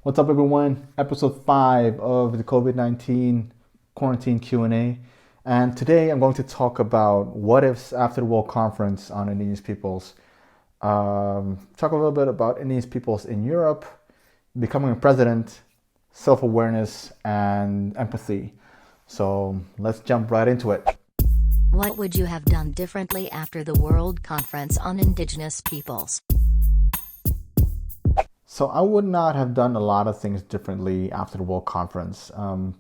What's up, everyone? Episode 5 of the COVID-19 quarantine Q&A. And today I'm going to talk about what ifs after the World Conference on Indigenous Peoples. Talk a little bit about Indigenous peoples in Europe, becoming a president, self-awareness, and empathy. So let's jump right into it. What would you have done differently after the World Conference on Indigenous Peoples? So I would not have done a lot of things differently after the World Conference.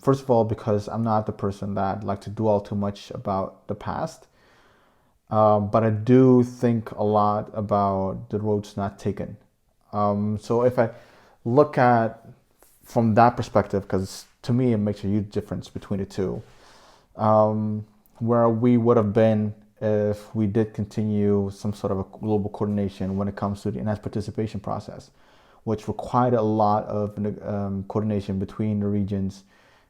First of all, because I'm not the person that like to dwell too much about the past. But I do think a lot about the roads not taken. So if I look at from that perspective, because to me it makes a huge difference between the two, where we would have been if we did continue some sort of a global coordination when it comes to the enhanced participation process, which required a lot of coordination between the regions,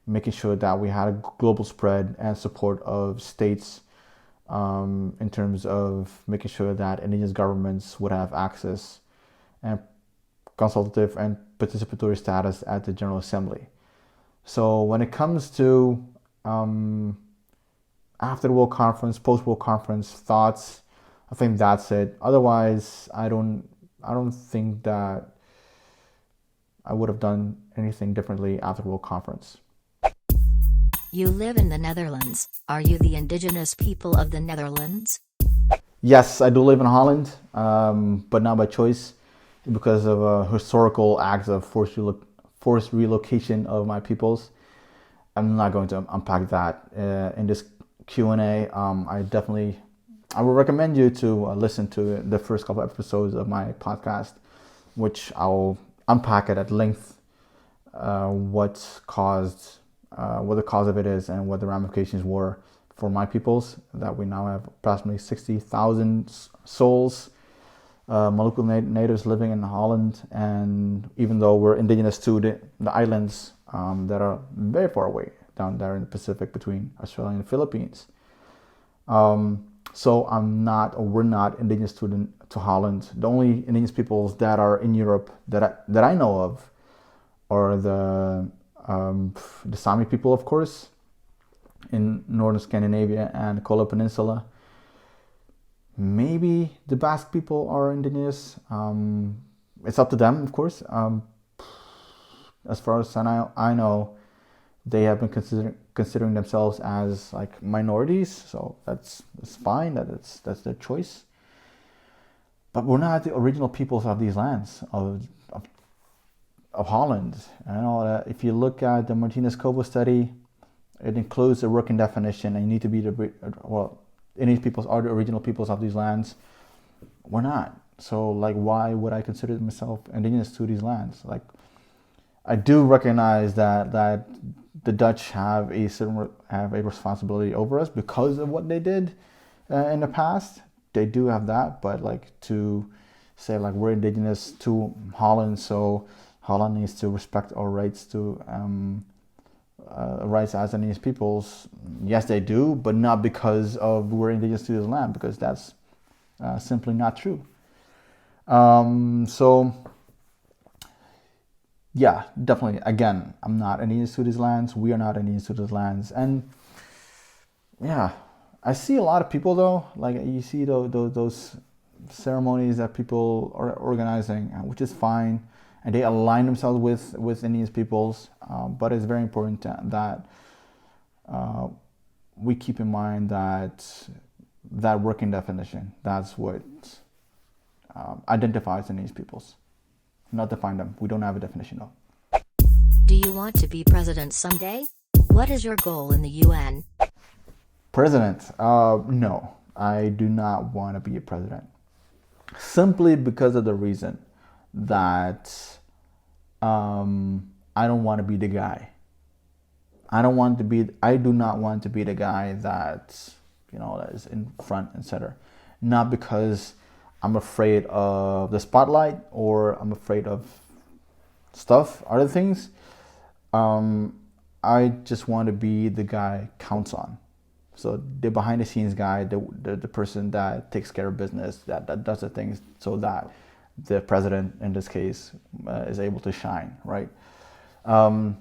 making sure that we had a global spread and support of states in terms of making sure that indigenous governments would have access and consultative and participatory status at the General Assembly. So when it comes to after the World Conference, post-World Conference thoughts, I think that's it. Otherwise, I don't think that I would have done anything differently after the World Conference. You live in the Netherlands. Are you the indigenous people of the Netherlands? Yes, I do live in Holland, but not by choice, because of a historical acts of forced relocation of my peoples. I'm not going to unpack that in this Q&A. I would recommend you to listen to the first couple episodes of my podcast, which I'll unpack it at length, what the cause of it is and what the ramifications were for my peoples, that we now have approximately 60,000 souls, Maluku natives living in Holland. And even though we're indigenous to the islands that are very far away down there in the Pacific between Australia and the Philippines. So we're not indigenous to Holland. The only indigenous peoples that are in Europe that I know of are the Sami people, of course, in northern Scandinavia and the Kola Peninsula. Maybe the Basque people are indigenous. It's up to them, of course. As far as I know, they have been considering themselves as like minorities, so that's fine. That's their choice. But we're not the original peoples of these lands of Holland. I know that if you look at the Martinez-Cobo study, it includes a working definition, and you need to be Indigenous peoples are the original peoples of these lands. We're not. So like, why would I consider myself indigenous to these lands? Like, I do recognize that the Dutch have a responsibility over us because of what they did in the past. They do have that, but like to say like we're indigenous to Holland, so Holland needs to respect our rights to rights as indigenous peoples. Yes, they do, but not because of we're indigenous to this land, because that's simply not true. So yeah, definitely. Again, I'm not indigenous to these lands. We are not indigenous to these lands, and yeah, I see a lot of people though. Like you see those ceremonies that people are organizing, which is fine, and they align themselves with Indigenous peoples. But it's very important that we keep in mind that working definition, that's what identifies Indigenous peoples, not define them. We don't have a definition though. Do you want to be president someday? What is your goal in the UN? President? No, I do not want to be a president. Simply because of the reason that I don't want to be the guy. I do not want to be the guy that is in front and center. Not because I'm afraid of the spotlight or I'm afraid of other things. I just want to be the guy counts on. So the behind the scenes guy, the person that takes care of business, that does the things so that the president in this case is able to shine, right? Um,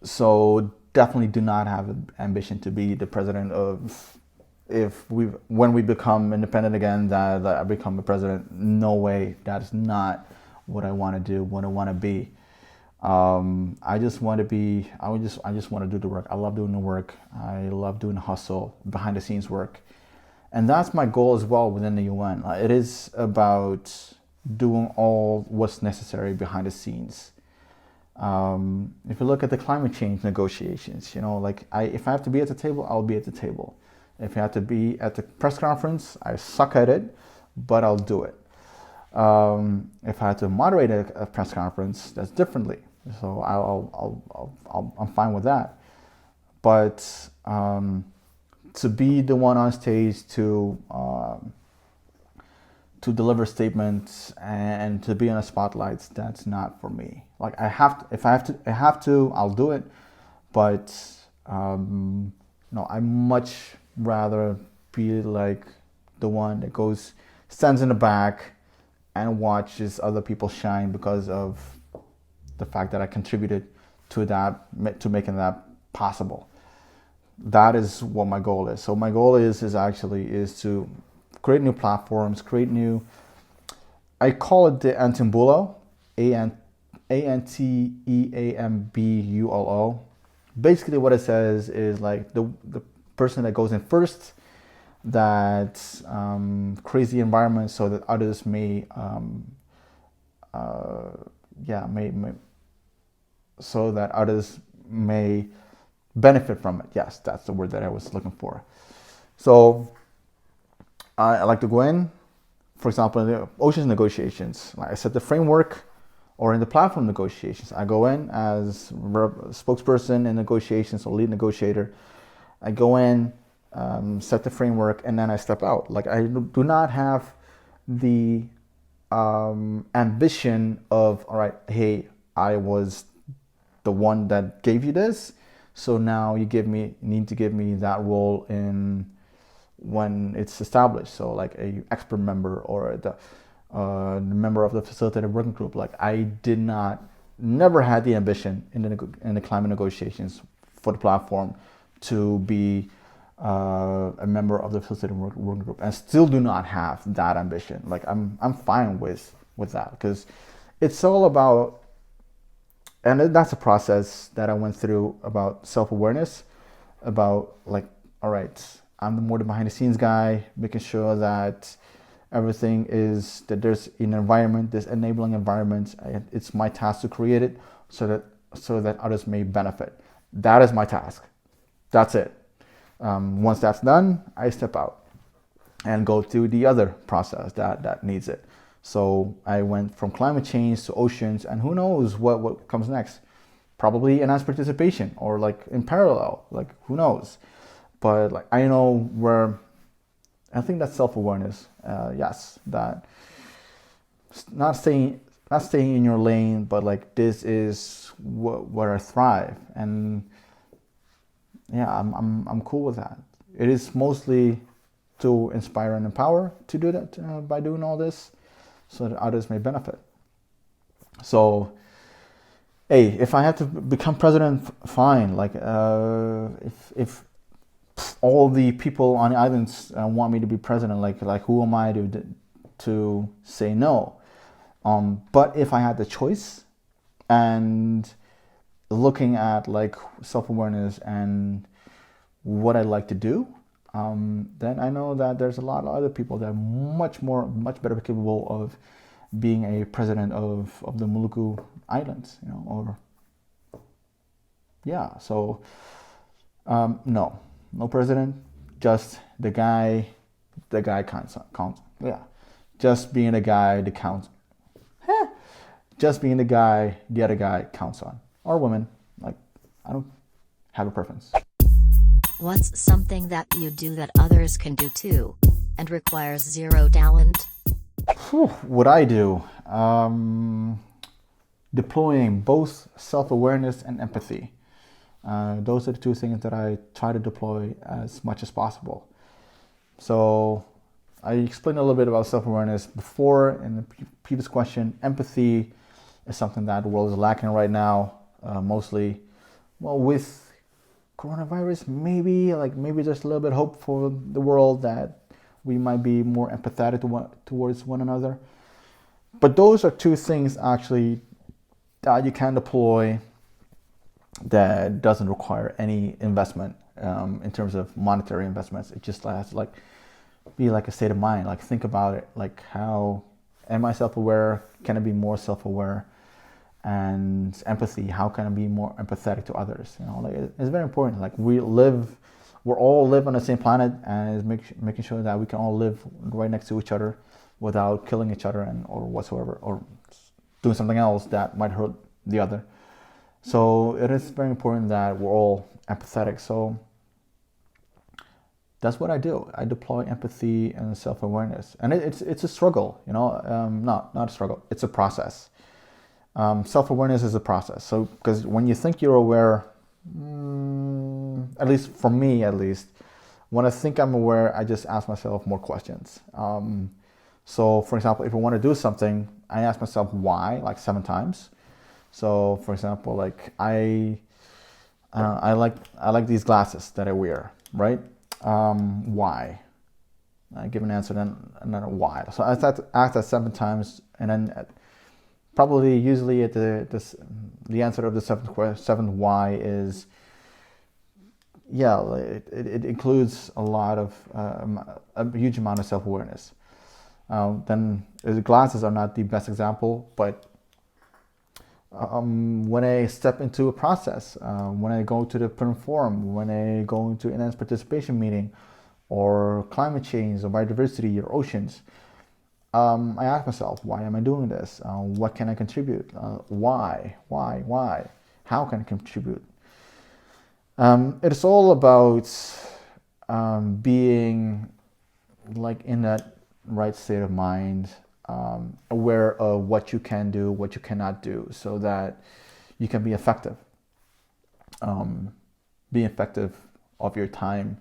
so definitely do not have an ambition to be the president of, if we, when we become independent again, that I become the president. No way. That is not what I want to do, what I want to be. I just want to be, I just want to do the work. I love doing the work. I love doing the hustle, behind the scenes work. And that's my goal as well within the UN. It is about doing all what's necessary behind the scenes. If you look at the climate change negotiations, you know, like if I have to be at the table, I'll be at the table. If I have to be at the press conference, I suck at it, but I'll do it. If I had to moderate a press conference, that's differently. So I'm fine with that. But to be the one on stage to deliver statements and to be in the spotlights, that's not for me. Like if I have to, I'll do it. But no, I much rather be like the one that goes, stands in the back and watches other people shine because of the fact that I contributed to that, to making that possible. That is what my goal is. So my goal is to create new platforms, create new, I call it the Antimbulo, Anteambulo. Basically what it says is like the person that goes in first, that creates the environment so that others may so that others may benefit from it. Yes, that's the word that I was looking for. So I like to go in, for example, in the oceans negotiations. Like I set the framework, or in the platform negotiations, I go in as spokesperson in negotiations or lead negotiator. I go in, set the framework, and then I step out. Like I do not have the ambition of, all right, hey, I was the one that gave you this, so now you need to give me that role in when it's established. So like a expert member or the member of the facilitated working group. Like I never had the ambition in the climate negotiations for the platform to be a member of the facilitated working group, and still do not have that ambition. Like I'm fine with that, because it's all about, and that's a process that I went through, about self-awareness, about like, all right, I'm the more the behind the scenes guy, making sure that everything is, that there's an environment, this enabling environment. It's my task to create it so that others may benefit. That is my task. That's it. Once that's done, I step out and go to the other process that needs it. So I went from climate change to oceans, and who knows what comes next? Probably enhanced participation, or like in parallel, like who knows? But like I know where, I think that's self-awareness. Yes, that not staying in your lane, but like this is where I thrive, and yeah, I'm cool with that. It is mostly to inspire and empower to do that by doing all this, so that others may benefit. So, hey, if I have to become president, fine. Like, if all the people on the islands want me to be president, like who am I to say no? But if I had the choice, and looking at like self-awareness and what I like to do, then I know that there's a lot of other people that are much better capable of being a president of the Maluku Islands, you know, or yeah. So no president, just the guy counts. Yeah, just being the guy that counts. Just being the guy the other guy counts on, or women. Like I don't have a preference. What's something that you do that others can do too, and requires zero talent? What I do, deploying both self-awareness and empathy. Those are the two things that I try to deploy as much as possible. So I explained a little bit about self-awareness before in the previous question. Empathy is something that the world is lacking right now, mostly. Well, with coronavirus, maybe there's a little bit of hope for the world that we might be more empathetic towards one another. But those are two things actually that you can deploy that doesn't require any investment in terms of monetary investments. It just has to be like a state of mind. Like, think about it. Like, how am I self-aware? Can I be more self-aware? And empathy, how can I be more empathetic to others? It's very important. Like, we all live on the same planet, and it's making sure that we can all live right next to each other without killing each other or whatsoever, or doing something else that might hurt the other. So it is very important that we're all empathetic. So that's what I do. I deploy empathy and self-awareness, and it's a struggle. Not a struggle. It's a process. Self-awareness is a process. So, because when you think you're aware, at least for me, when I think I'm aware, I just ask myself more questions. So, for example, if I want to do something, I ask myself why, like 7 times. So, for example, like I like these glasses that I wear, right? Why? I give an answer, then another why. So I ask that 7 times, and then probably usually at the answer of the seventh why is, it includes a lot of a huge amount of self-awareness. Then the glasses are not the best example, but when I step into a process, when I go to the Print Forum, when I go into an enhanced participation meeting, or climate change, or biodiversity, or oceans, I ask myself, why am I doing this? What can I contribute? Why? How can I contribute? It's all about being in that right state of mind, aware of what you can do, what you cannot do, so that you can be effective. Be effective of your time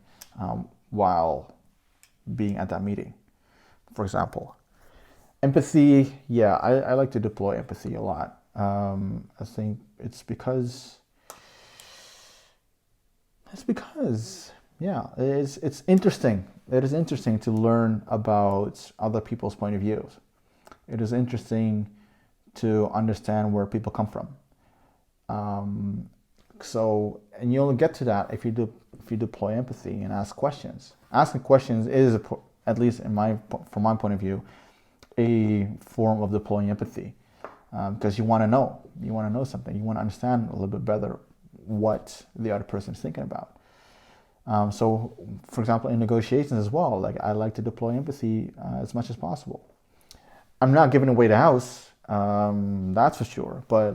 while being at that meeting, for example. Empathy, I like to deploy empathy a lot. I think it's because it's interesting. It is interesting to learn about other people's point of views. It is interesting to understand where people come from. And you only get to that if you deploy empathy and ask questions. Asking questions is, at least from my point of view, a form of deploying empathy, because you want to know something. You want to understand a little bit better what the other person is thinking about. So, for example, in negotiations as well, I like to deploy empathy as much as possible. I'm not giving away the house, that's for sure, but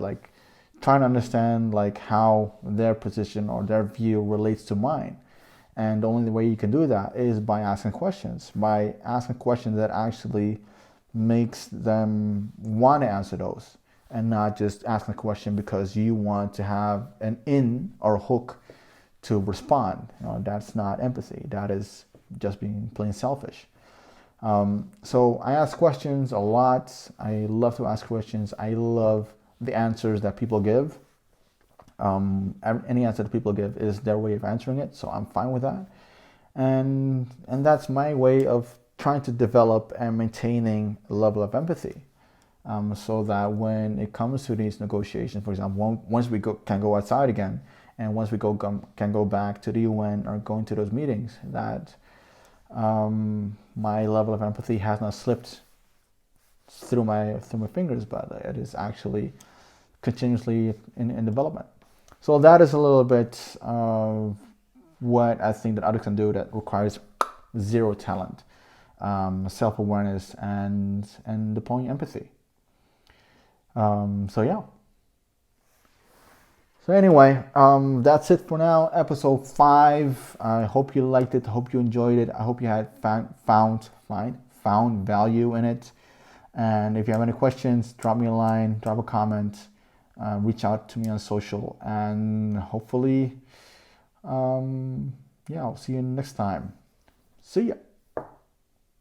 trying to understand how their position or their view relates to mine. And the only way you can do that is by asking questions that actually makes them want to answer those, and not just asking a question because you want to have an in or hook to respond. That's not empathy. That is just being plain selfish. So I ask questions a lot. I love to ask questions. I love the answers that people give. Any answer that people give is their way of answering it, so I'm fine with that. And that's my way of trying to develop and maintaining a level of empathy, so that when it comes to these negotiations, for example, once we can go outside again, and once we can go back to the UN or going to those meetings, that my level of empathy has not slipped through my fingers, but it is actually continuously in development. So that is a little bit of what I think that others can do that requires zero talent, self-awareness, and deploying empathy. So anyway, that's it for now. Episode 5. I hope you liked it. I hope you enjoyed it. I hope you had found value in it. And if you have any questions, drop me a line, drop a comment, reach out to me on social, and hopefully, I'll see you next time. See ya.